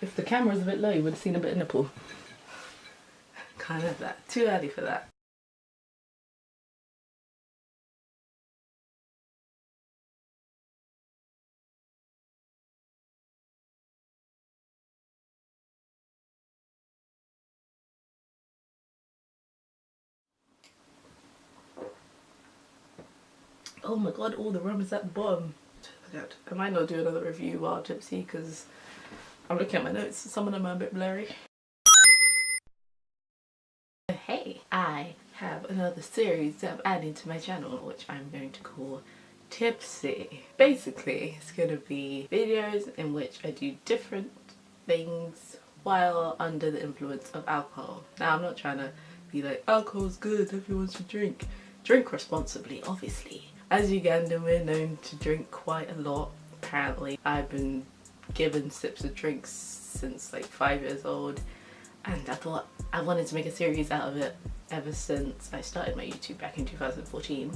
If the camera's a bit low, you would have seen a bit of nipple. Kind of that. Too early for that. Oh my god, all the rum is at the bottom. I might not do another review while tipsy because I'm looking at my notes. Some of them are a bit blurry. Hey, I have another series that I'm adding to my channel, which I'm going to call Tipsy. Basically, it's going to be videos in which I do different things while under the influence of alcohol. Now, I'm not trying to be like, alcohol's good, everyone should drink. Drink responsibly, obviously. As Ugandan, we're known to drink quite a lot, apparently. I've been given sips of drinks since like 5 years old, and I thought I wanted to make a series out of it ever since I started my YouTube back in 2014.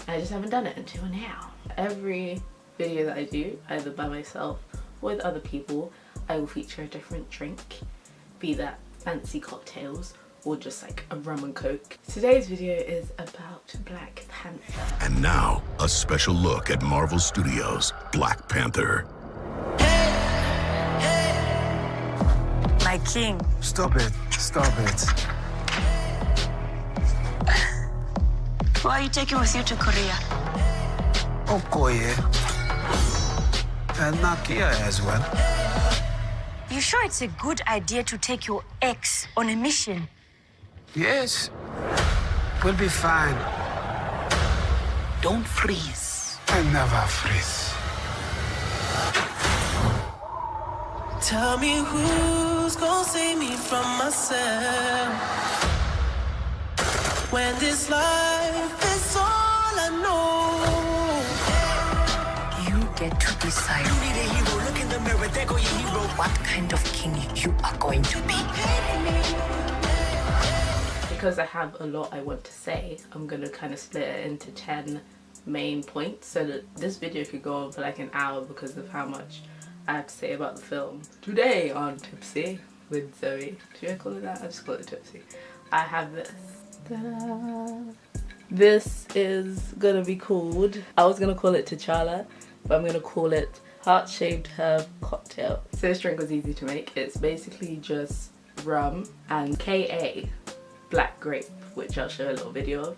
I just haven't done it until now. Every video that I do, either by myself or with other people, I will feature a different drink, be that fancy cocktails or just like a rum and coke. Today's video is about Black Panther. And now, a special look at Marvel Studios' Black Panther. My king. Stop it. Stop it. Who are you taking with you to Korea? Okoye. And Nakia as well. You sure it's a good idea to take your ex on a mission? Yes. We'll be fine. Don't freeze. I never freeze. Tell me who's gonna save me from myself when this life is all I know. You get to decide. You need a hero, look in the mirror, there go your hero. What kind of king you are going to be. Because I have a lot I want to say, I'm going to kind of split it into 10 main points so that this video could go on for like an hour because of how much I have to say about the film. Today on Tipsy with Zoe. Should I call it that? I just call it Tipsy. I have this. Ta-da. This is gonna be called, I was gonna call it T'Challa, but I'm gonna call it Heart-Shaped Herb Cocktail. So this drink was easy to make. It's basically just rum and KA, black grape, which I'll show a little video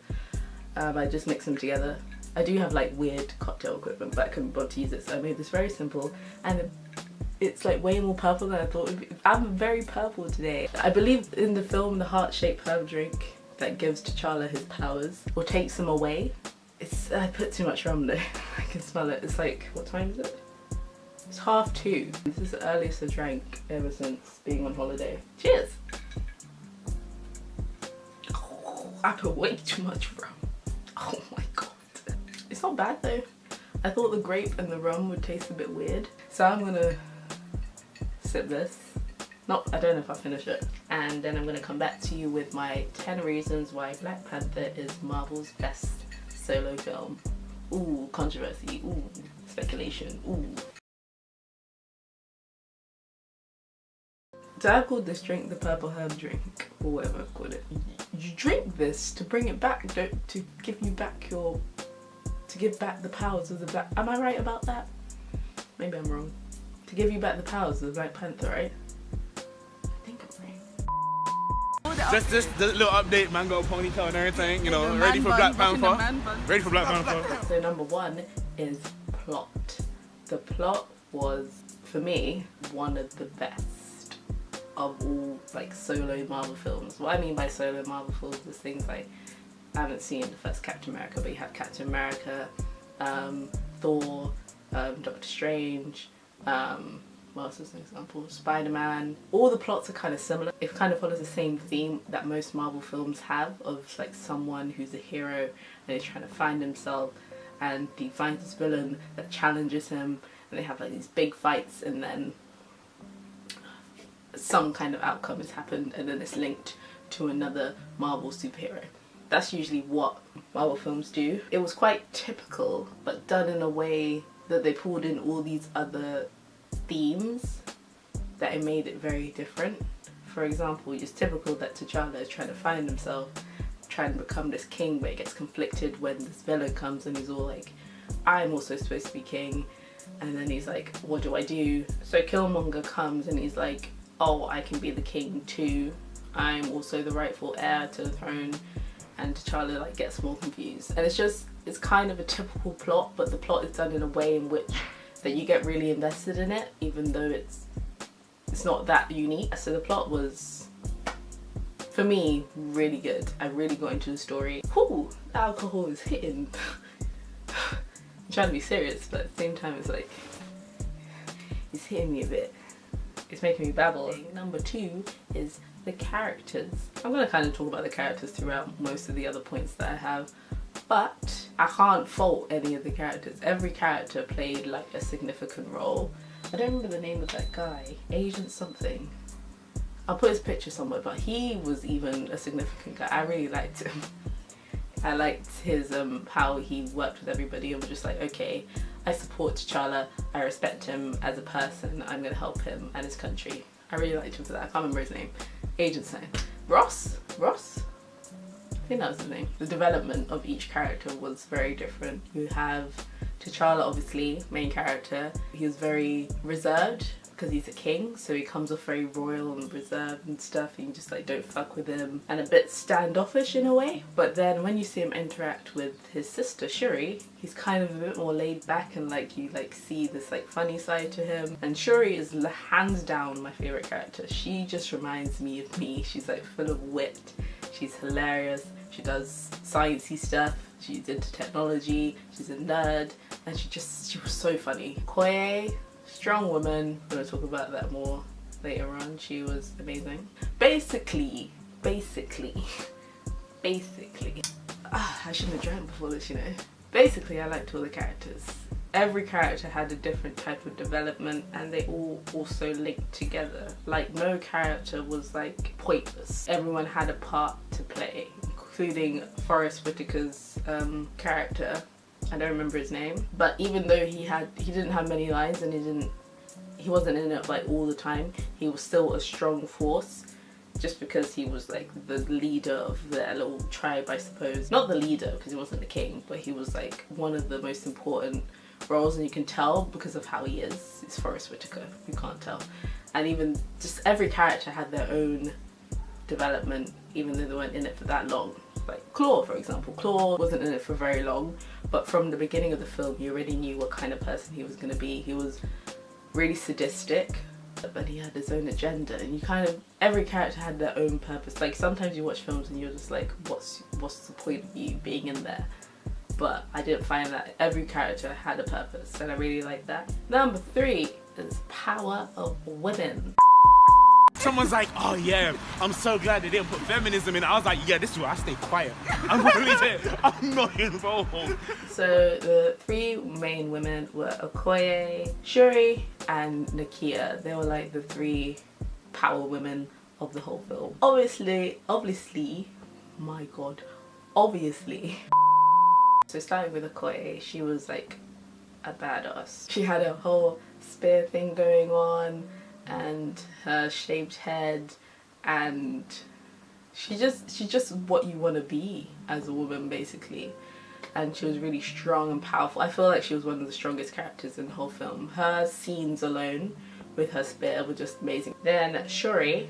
of. I just mix them together. I do have like weird cocktail equipment, but I couldn't bother to use it, so I made this very simple, and it's like way more purple than I thought it would be. I'm very purple today. I believe in the film the heart-shaped herb drink that gives T'Challa his powers or takes them away. I put too much rum though. I can smell it. It's like, what time is it? It's 2:30. This is the earliest I've drank ever since being on holiday. Cheers! Oh, I put way too much rum. Oh my god. It's not bad though. I thought the grape and the rum would taste a bit weird. So I'm gonna sip this. I don't know if I'll finish it. And then I'm gonna come back to you with my 10 reasons why Black Panther is Marvel's best solo film. Ooh, controversy. Ooh, speculation. Ooh. So I called this drink the purple herb drink, or whatever I called it. You drink this to bring it back, to give you back your, to give back the powers of the Black. Am I right about that? Maybe I'm wrong. To give you back the powers of the Black Panther, right? I think I'm right. Just the little update, man, got a ponytail and everything, you know, ready for Black Panther. Ready for Black Panther. So number one is plot. The plot was, for me, one of the best of all like solo Marvel films. What I mean by solo Marvel films is things like, I haven't seen the first Captain America, but you have Captain America, Thor, Doctor Strange, what else is an example? Spider-Man. All the plots are kind of similar. It kind of follows the same theme that most Marvel films have, of like someone who's a hero and is trying to find himself, and he finds this villain that challenges him, and they have like these big fights, and then some kind of outcome has happened, and then it's linked to another Marvel superhero. That's usually what Marvel films do. It was quite typical, but done in a way that they pulled in all these other themes that that it made it very different. For example, it's typical that T'Challa is trying to find himself, trying to become this king, but it gets conflicted when this villain comes and he's all like, I'm also supposed to be king. And then he's like, what do I do? So Killmonger comes and he's like, oh, I can be the king too. I'm also the rightful heir to the throne. And T'Challa like gets more confused. And it's kind of a typical plot, but the plot is done in a way in which that you get really invested in it, even though it's not that unique. So the plot was, for me, really good. I really got into the story. Whew, the alcohol is hitting. I'm trying to be serious, but at the same time it's like, it's hitting me a bit. It's making me babble. Number 2 is the characters. I'm gonna kind of talk about the characters throughout most of the other points that I have, but I can't fault any of the characters. Every character played like a significant role. I don't remember the name of that guy, Agent something. I'll put his picture somewhere, but he was even a significant guy. I really liked him. I liked his how he worked with everybody and was just like, okay, I support T'Challa, I respect him as a person, I'm gonna help him and his country. I really liked him for that. I can't remember his name. Agent sign. Ross? I think that was his name. The development of each character was very different. You have T'Challa, obviously, main character. He was very reserved because he's a king, so he comes off very royal and reserved and stuff, and you just like don't fuck with him, and a bit standoffish in a way. But then when you see him interact with his sister Cherie, he's kind of a bit more laid back, and like you like see this like funny side to him. And Cherie is hands down my favorite character. She just reminds me of me. She's like full of wit, she's hilarious, she does sciencey stuff, she's into technology, she's a nerd, and she was so funny. Okoye, strong woman. I'm gonna talk about that more later on. She was amazing. Basically, I shouldn't have drank before this, you know. Basically, I liked all the characters. Every character had a different type of development, and they all also linked together. Like, no character was like pointless. Everyone had a part to play, including Forrest Whitaker's character. I don't remember his name, but even though he didn't have many lines and he wasn't in it like all the time, he was still a strong force, just because he was like the leader of their little tribe, I suppose. Not the leader because he wasn't the king, but he was like one of the most important roles, and you can tell because of how he is. It's Forrest Whitaker, you can't tell. And even just every character had their own development, even though they weren't in it for that long. Like Claw, for example. Claw wasn't in it for very long, but from the beginning of the film you already knew what kind of person he was going to be. He was really sadistic, but he had his own agenda, and you kind of, every character had their own purpose. Like sometimes you watch films and you're just like, what's the point of you being in there? But I didn't find that. Every character had a purpose, and I really like that. Number 3 is power of women. Someone's like, oh yeah, I'm so glad they didn't put feminism in. I was like, yeah, this is where I stay quiet. I'm not involved. So the 3 main women were Okoye, Cherie, and Nakia. They were like the 3 power women of the whole film. Obviously, my god, obviously. So starting with Okoye, she was like a badass. She had a whole spear thing going on, and her shaved head, and she's just what you want to be as a woman, basically. And she was really strong and powerful. I feel like she was one of the strongest characters in the whole film. Her scenes alone with her spear were just amazing. Then Cherie,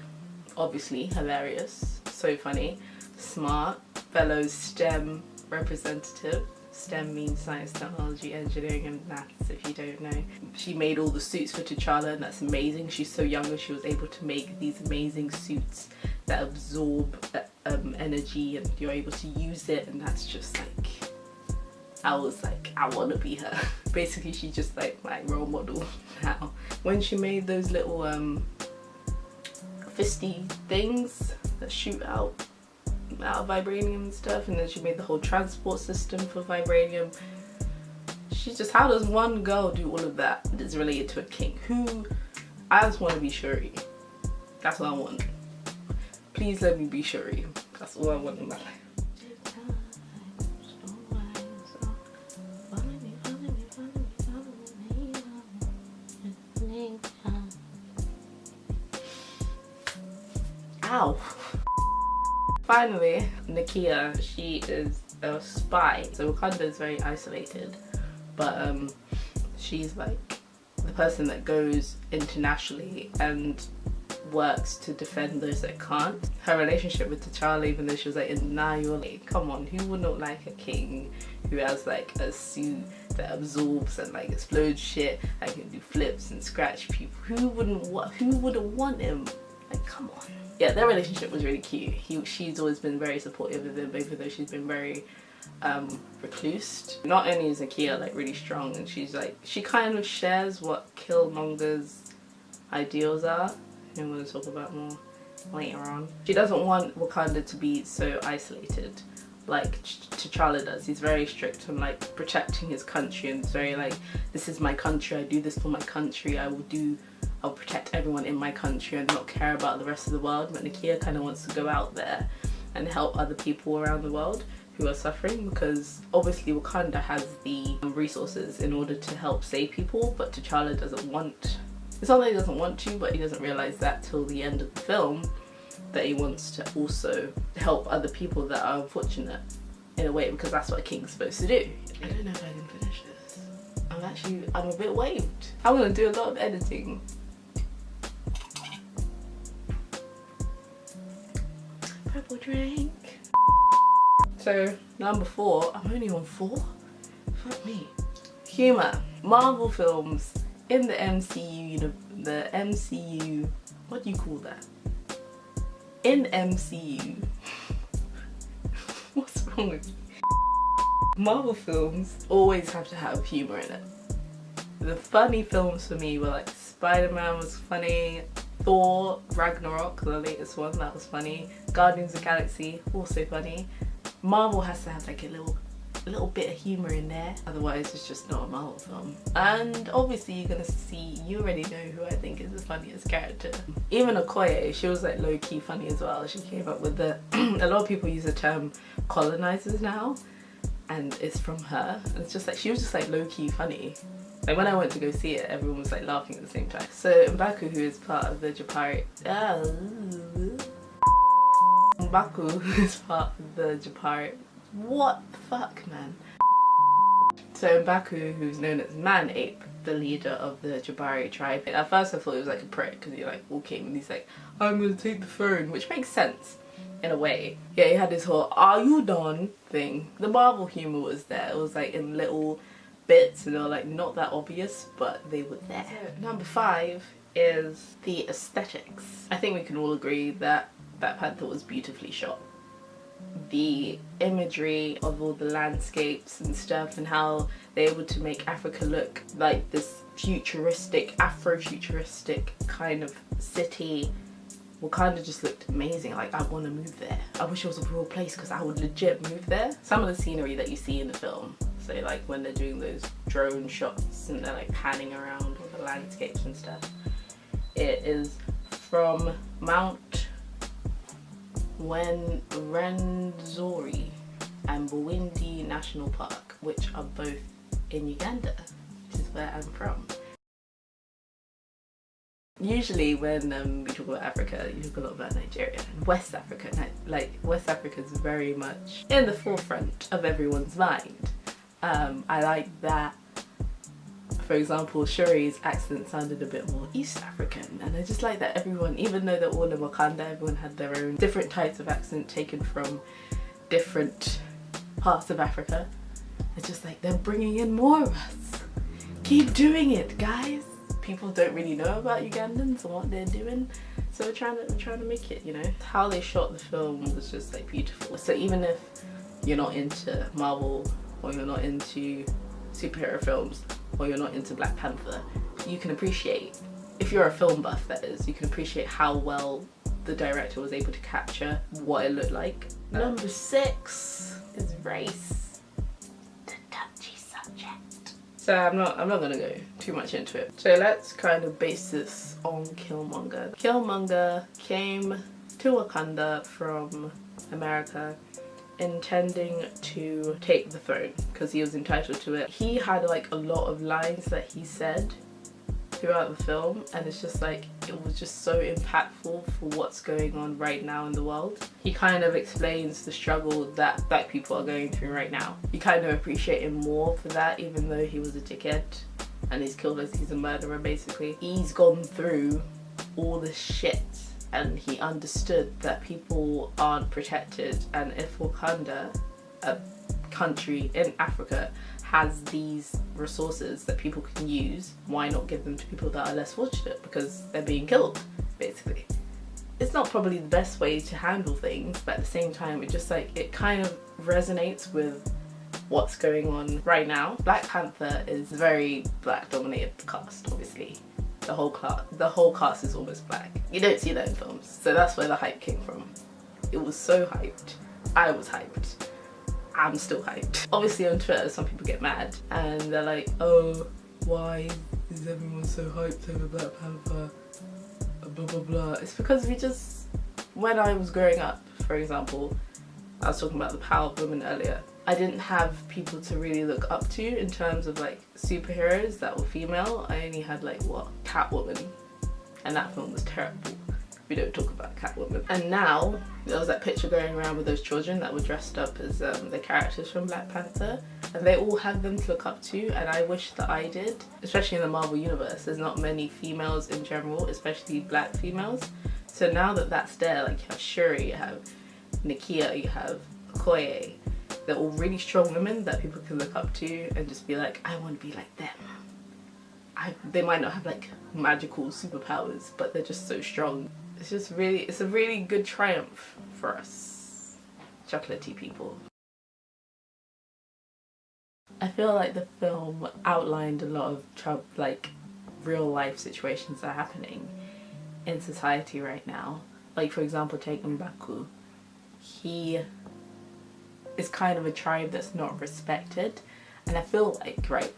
obviously hilarious, so funny, smart, fellow STEM representative. STEM means science, technology, engineering and maths, if you don't know. She made all the suits for T'Challa, and that's amazing. She's so young and she was able to make these amazing suits that absorb energy, and you're able to use it, and that's just like, I was like, I want to be her. Basically, she's just like my role model now. When she made those little fisty things that shoot out of vibranium and stuff, and then she made the whole transport system for vibranium. She's just, how does one girl do all of that that's related to a king? I just want to be Cherie. That's what I want. Please let me be Cherie. That's all I want in my life. Ow. Finally, Nakia, she is a spy. So Wakanda is very isolated, but she's like the person that goes internationally and works to defend those that can't. Her relationship with T'Challa, even though she was like in denial, like, come on, who wouldn't like a king who has like a suit that absorbs and like explodes shit, and can do flips and scratch people? Who wouldn't want him? Like, come on. Yeah, their relationship was really cute. She's always been very supportive of him, even though she's been very reclused. Not only is Nakia like really strong, and she's like, she kind of shares what Killmonger's ideals are. I'm going to talk about more later on. She doesn't want Wakanda to be so isolated like T'Challa does. He's very strict on like protecting his country, and it's very like, this is my country, I do this for my country, I'll protect everyone in my country and not care about the rest of the world. But Nakia kind of wants to go out there and help other people around the world who are suffering, because obviously Wakanda has the resources in order to help save people, but T'Challa doesn't want. It's not that he doesn't want to, but he doesn't realize that till the end of the film, that he wants to also help other people that are unfortunate in a way, because that's what a king's supposed to do. I don't know if I can finish this. I'm a bit waved. I'm gonna do a lot of editing. Purple drink. So number 4, I'm only on 4? Fuck me. Humor. Marvel films in the MCU, the MCU, what do you call that? In MCU. What's wrong with you? Marvel films always have to have humor in it. The funny films for me were like Spider-Man was funny, Thor, Ragnarok, the latest one, that was funny, Guardians of the Galaxy, also funny. Marvel has to have like a little bit of humor in there, otherwise it's just not a Marvel film. And obviously you're gonna see, you already know who I think is the funniest character. Even Okoye, she was like low-key funny as well. She came up with the a lot of people use the term colonizers now, and it's from her. And it's just like, she was just like low-key funny. Like when I went to go see it, everyone was like laughing at the same time. So M'Baku, who is part of the Japari, M'Baku, who is part of the Japari, what the fuck, man? So M'Baku, who's known as Man Ape, the leader of the Jabari tribe. At first I thought it was like a prick, because he like walking and he's like, I'm gonna take the throne, which makes sense in a way. Yeah, he had this whole "are you done" thing. The Marvel humor was there. It was like in little bits, and they were like not that obvious, but they were there. So, number 5 is the aesthetics. I think we can all agree that Black Panther was beautifully shot. The imagery of all the landscapes and stuff, and how they're able to make Africa look like this futuristic, Afro-futuristic kind of city. Wakanda just looked amazing. Like, I want to move there. I wish it was a real place, because I would legit move there. Some of the scenery that you see in the film, so like when they're doing those drone shots and they're like panning around all the landscapes and stuff, it is from Mount Rwenzori and Bwindi National Park, which are both in Uganda, which is where I'm from. Usually when we talk about Africa, you talk a lot about Nigeria and West Africa. Like, West Africa is very much in the forefront of everyone's mind. I like that, for example, Cherie's accent sounded a bit more East African, and I just like that everyone, even though they're all in Wakanda, everyone had their own different types of accent taken from different parts of Africa. It's just like, they're bringing in more of us. Keep doing it, guys. People don't really know about Ugandans and what they're doing, so we're trying to make it, you know. How they shot the film was just like beautiful. So even if you're not into Marvel, or you're not into superhero films, or you're not into Black Panther, you can appreciate, if you're a film buff that is, you can appreciate how well the director was able to capture what it looked like. Number 6 is race. The touchy subject. So I'm not gonna go too much into it. So let's kind of base this on Killmonger. Killmonger came to Wakanda from America intending to take the throne because he was entitled to it. He had like a lot of lines that he said throughout the film, and it's just like, it was just so impactful for what's going on right now in the world. He kind of explains the struggle that black people are going through right now. You kind of appreciate him more for that, even though he was a dickhead and he's killed us, he's a murderer basically. He's gone through all this shit and he understood that people aren't protected, and if Wakanda, a country in Africa, has these resources that people can use, why not give them to people that are less fortunate because they're being killed, basically. It's not probably the best way to handle things, but at the same time, it just like, it kind of resonates with what's going on right now. Black Panther is a very black dominated cast, obviously. The whole cast is almost black. You don't see that in films, so that's where the hype came from. It was so hyped. I was hyped. I'm still hyped. Obviously on Twitter some people get mad and they're like, oh, why is everyone so hyped over Black Panther? Blah blah blah. It's because when I was growing up, for example, I was talking about the power of women earlier. I didn't have people to really look up to in terms of like superheroes that were female. I only had like Catwoman, and that film was terrible. We don't talk about Catwoman. And now there was that picture going around with those children that were dressed up as the characters from Black Panther, and they all have them to look up to, and I wish that I did. Especially in the Marvel universe, there's not many females in general, especially black females. So now that that's there, like you have Cherie, you have Nakia, you have Okoye, they're all really strong women that people can look up to and just be like, I want to be like them. They might not have like magical superpowers, but they're just so strong. It's just really, it's a really good triumph for us chocolatey people. I feel like the film outlined a lot of like real life situations that are happening in society right now. Like for example, take M'Baku. He is kind of a tribe that's not respected, and I feel like, right,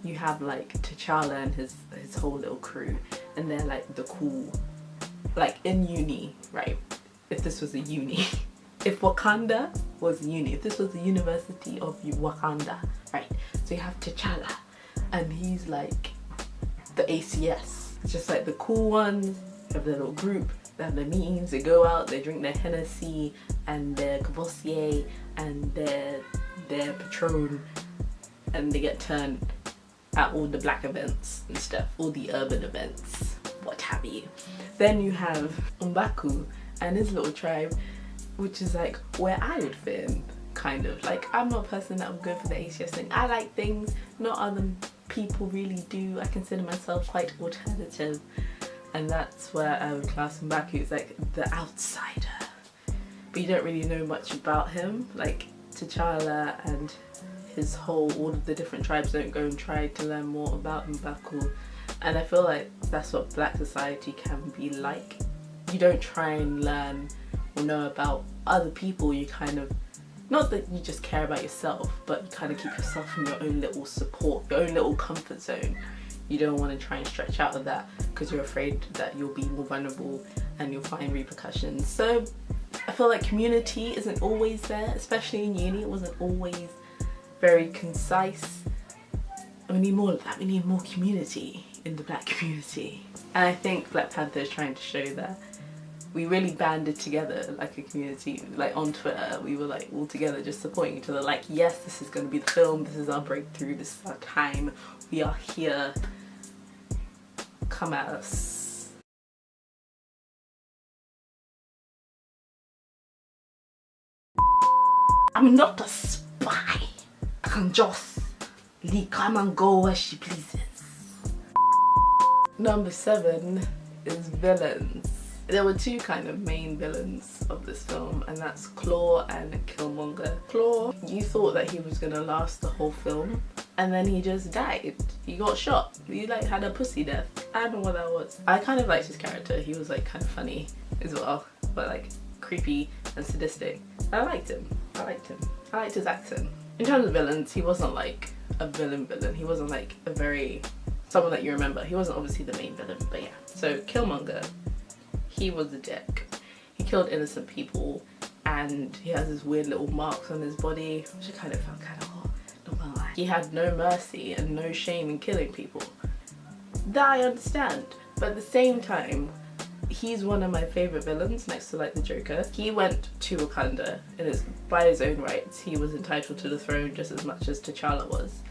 you have like T'Challa and his whole little crew, and they're like the cool, like in uni, right? If this was a uni, if Wakanda was a uni, if this was the University of Wakanda, right? So you have T'Challa, and he's like the ACS. It's just like the cool ones, have their little group, they have their meetings, they go out, they drink their Hennessy and their Cavossier and their Patron, and they get turned at all the black events and stuff, all the urban events, what have you. Then you have M'Baku and his little tribe, which is like where I would fit in, kind of. Like, I'm not a person that would go for the ACS thing. I like things not other people really do. I consider myself quite alternative, and that's where I would class M'Baku. It's like the outsider, but you don't really know much about him. Like T'Challa and his whole, all of the different tribes don't go and try to learn more about M'Baku, and I feel like that's what black society can be like. You don't try and learn or know about other people, you kind of, not that you just care about yourself, but you kind of keep yourself in your own little support, your own little comfort zone. You don't want to try and stretch out of that because you're afraid that you'll be more vulnerable and you'll find repercussions. So I feel like community isn't always there, especially in uni. It wasn't always very concise. We need more of that. We need more community in the black community. And I think Black Panther is trying to show that we really banded together like a community. Like on Twitter, we were like all together just supporting each other. Like, yes, this is going to be the film. This is our breakthrough. This is our time. We are here. Come at us. I'm not a spy. I can just come and go where she pleases. Number 7 is villains. There were two kind of main villains of this film, and that's Claw and Killmonger. Claw, you thought that he was gonna last the whole film, and then he just died. He got shot. He like had a pussy death. I don't know what that was. I kind of liked his character. He was like kind of funny as well, but like creepy and sadistic. I liked him. I liked him. I liked his accent. In terms of villains, he wasn't like a villain. He wasn't like a very, someone that you remember. He wasn't obviously the main villain, but yeah. So Killmonger, he was a dick. He killed innocent people, and he has his weird little marks on his body, which I kind of felt kind of hot, not gonna lie. He had no mercy and no shame in killing people. That I understand. But at the same time, he's one of my favourite villains next to like the Joker. He went to Wakanda and by his own rights. He was entitled to the throne just as much as T'Challa was.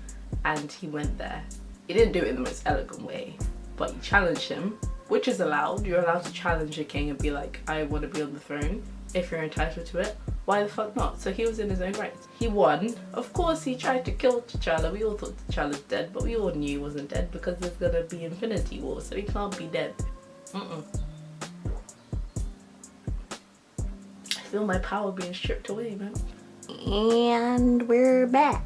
And he went there. He didn't do it in the most elegant way, but he challenged him, which is allowed. You're allowed to challenge a king and be like, I want to be on the throne. If you're entitled to it, why the fuck not? So he was in his own rights. He won. Of course he tried to kill T'Challa. We all thought T'Challa's dead, but we all knew he wasn't dead because there's gonna be Infinity War, so he can't be dead. I feel my power being stripped away, man. And we're back.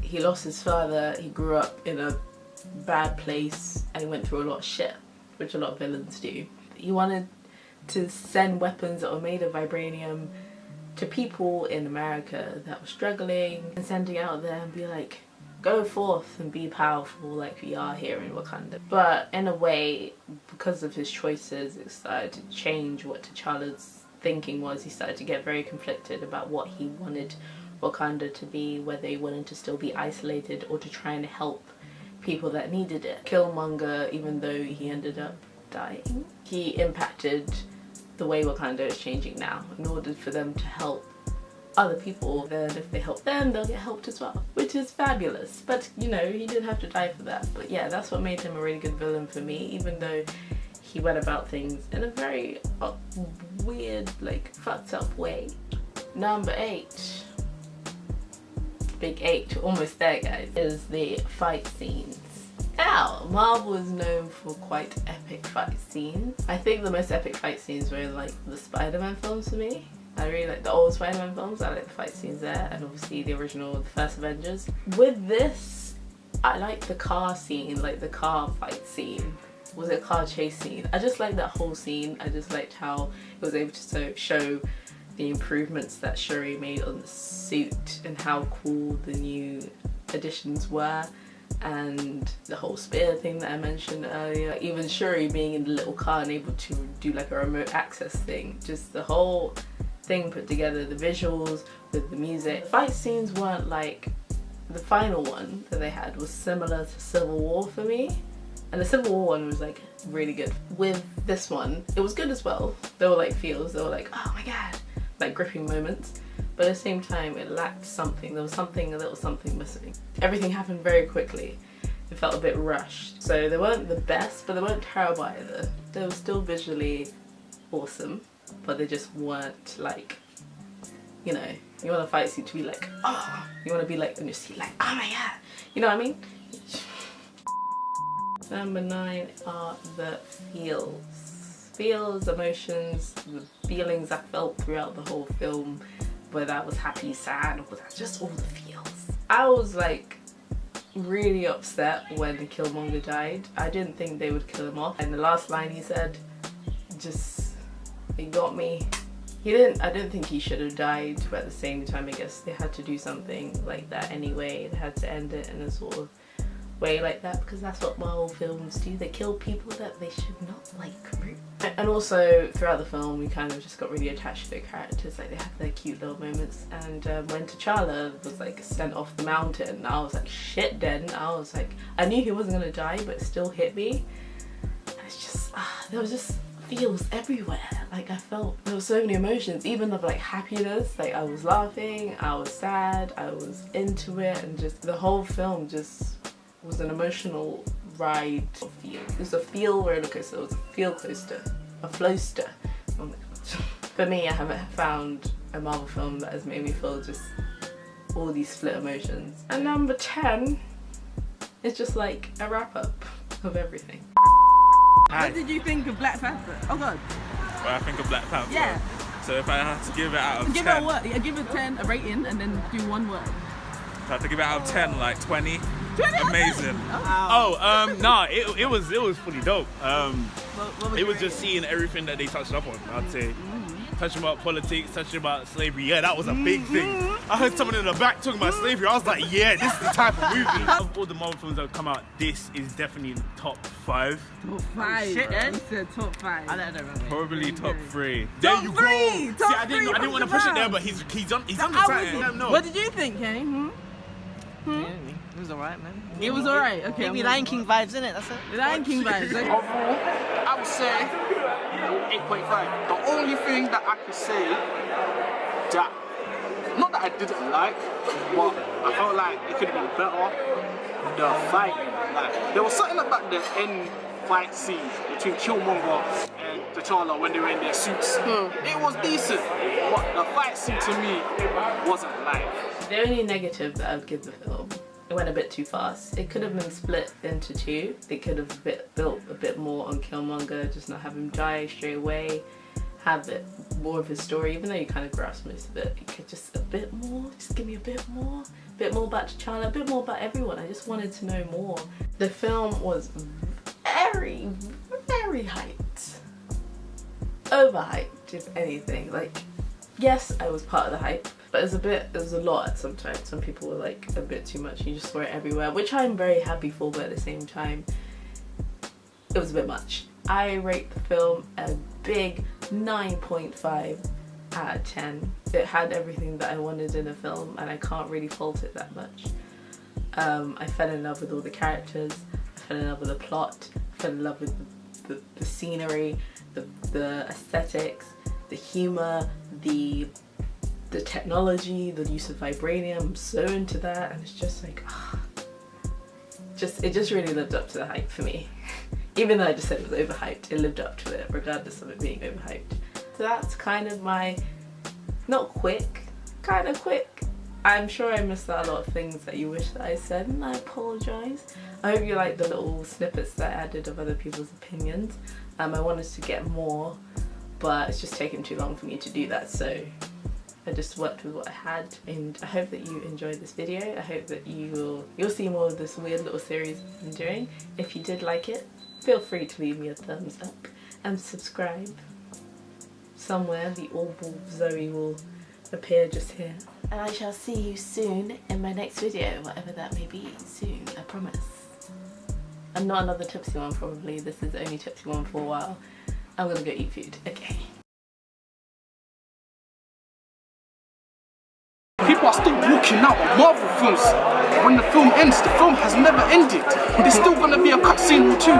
He lost his father, he grew up in a bad place, and he went through a lot of shit, which a lot of villains do. He wanted to send weapons that were made of vibranium to people in America that were struggling, and sending out there and be like, go forth and be powerful like we are here in Wakanda. But in a way, because of his choices, it started to change what T'Challa's thinking was. He started to get very conflicted about what he wanted Wakanda to be, whether he wanted to still be isolated or to try and help people that needed it. Killmonger, even though he ended up dying, he impacted the way Wakanda is changing now in order for them to help other people. Then if they help them, they'll get helped as well, which is fabulous. But you know, he didn't have to die for that. But yeah, that's what made him a really good villain for me, even though he went about things in a very weird, like fucked up way. Number 8, big 8, almost there guys, is the fight scenes. Now, Marvel is known for quite epic fight scenes. I think the most epic fight scenes were in like the Spider-Man films for me. I really like the old Spider-Man films. I like the fight scenes there, and obviously the original, the first Avengers. With this, I like the car scene, like the car fight scene. Was it a car chase scene? I just like that whole scene. I just liked how it was able to show the improvements that Cherie made on the suit and how cool the new additions were, and the whole spear thing that I mentioned earlier. Even Cherie being in the little car and able to do like a remote access thing. Just the whole thing put together, the visuals with the music. Fight scenes weren't like, the final one that they had was similar to Civil War for me, and the Civil War one was like really good. With this one, it was good as well. There were like feels, they were like, oh my god, like gripping moments, but at the same time it lacked something. There was something, a little something missing. Everything happened very quickly. It felt a bit rushed. So they weren't the best, but they weren't terrible either. They were still visually awesome, but they just weren't like, you know, you want a fight scene to be like, oh, you want to be like in your seat like, oh my god, you know what I mean? Number 9 are the feels. Feels, emotions, the feelings I felt throughout the whole film, whether I was happy, sad, or just all the feels. I was like really upset when Killmonger died. I didn't think they would kill him off, and the last line he said, just, it got me. I didn't think he should have died, but at the same time I guess they had to do something like that anyway. They had to end it in a sort of way like that, because that's what Marvel films do. They kill people that they should not like. And also throughout the film we kind of just got really attached to their characters. Like they had their cute little moments, and when T'Challa was like sent off the mountain, I was like shit then. I was like, I knew he wasn't gonna die, but it still hit me. And it's just, there was just feels everywhere. Like I felt, there were so many emotions, even of like happiness. Like I was laughing, I was sad, I was into it, and just the whole film just was an emotional ride of feel. It was a feel roller coaster, it was a feel coaster, a floaster. Oh my god. For me, I haven't found a Marvel film that has made me feel just all these split emotions. And number 10 is just like a wrap up of everything. What did you think of Black Panther? Oh god. What I think of Black Panther? Yeah. So if I had to give it out of 10. Give it a word. Yeah, give it 10, a rating, and then do one word. If I had to give it out of 10, like 20. 20? Amazing. Nah, it was fully dope. It was just seeing everything that they touched up on, I'd say. Touching about politics, touching about slavery, yeah, that was a big thing. I heard someone in the back talking about slavery, I was like, yeah, this is the type of movie. Of all the Marvel films that have come out, this is definitely top 5. Top 5. Shit, then? You said top 5. I don't remember. Probably top 3. Top There you 3! go. Top See, I didn't want to push it there, but he's on the something. What did you think, Kenny? was alright, man. It was alright. Okay. Maybe Lion King vibes, innit? That's it. Lion King vibes. Okay. Overall, I would say 8.5. The only thing that I could say that, not that I didn't like, but I felt like it could have been better. The fight, like there was something about the end fight scene between Killmonger and T'Challa when they were in their suits. It was decent, but the fight scene to me wasn't live. The only negative that I would give the film, it went a bit too fast. It could have been split into two. They could have built a bit more on Killmonger, just not have him die straight away. Have it more of his story, even though you kind of grasp most of it. You could just a bit more, just give me a bit more about T'Challa, a bit more about everyone. I just wanted to know more. The film was very, very hyped. Overhyped, if anything. Like, yes, I was part of the hype, but it was a lot at some times. Some people were like a bit too much. You just saw it everywhere, which I'm very happy for, but at the same time, it was a bit much. I rate the film a big 9.5 out of 10. It had everything that I wanted in a film, and I can't really fault it that much. I fell in love with all the characters, I fell in love with the plot, I fell in love with the scenery, the aesthetics, the humor, the technology, the use of vibranium. I'm so into that, and it's just like, it just really lived up to the hype for me. Even though I just said it was overhyped, it lived up to it, regardless of it being overhyped. So that's kind of my, kind of quick. I'm sure I missed out a lot of things that you wish that I said, and I apologise. I hope you like the little snippets that I added of other people's opinions. I wanted to get more, but it's just taken too long for me to do that, so I just worked with what I had, and I hope that you enjoyed this video. I hope that you'll see more of this weird little series I'm doing. If you did like it, feel free to leave me a thumbs up and subscribe. Somewhere the oval Zoe will appear just here. And I shall see you soon in my next video, whatever that may be, soon, I promise. And not another tipsy one probably, this is the only tipsy one for a while. I'm gonna go eat food, okay. People are still walking out of Marvel films. When the film ends, the film has never ended. There's still gonna be a cutscene or two.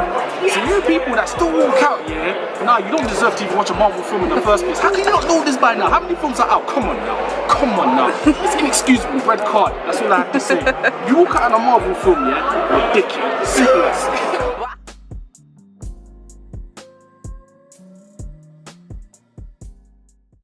So you people that still walk out, nah, you don't deserve to even watch a Marvel film in the first place. How can you not know this by now? How many films are out? Come on now. Come on now. It's inexcusable. Red card. That's all I have to say. You walk out on a Marvel film, ridiculous. Simple as.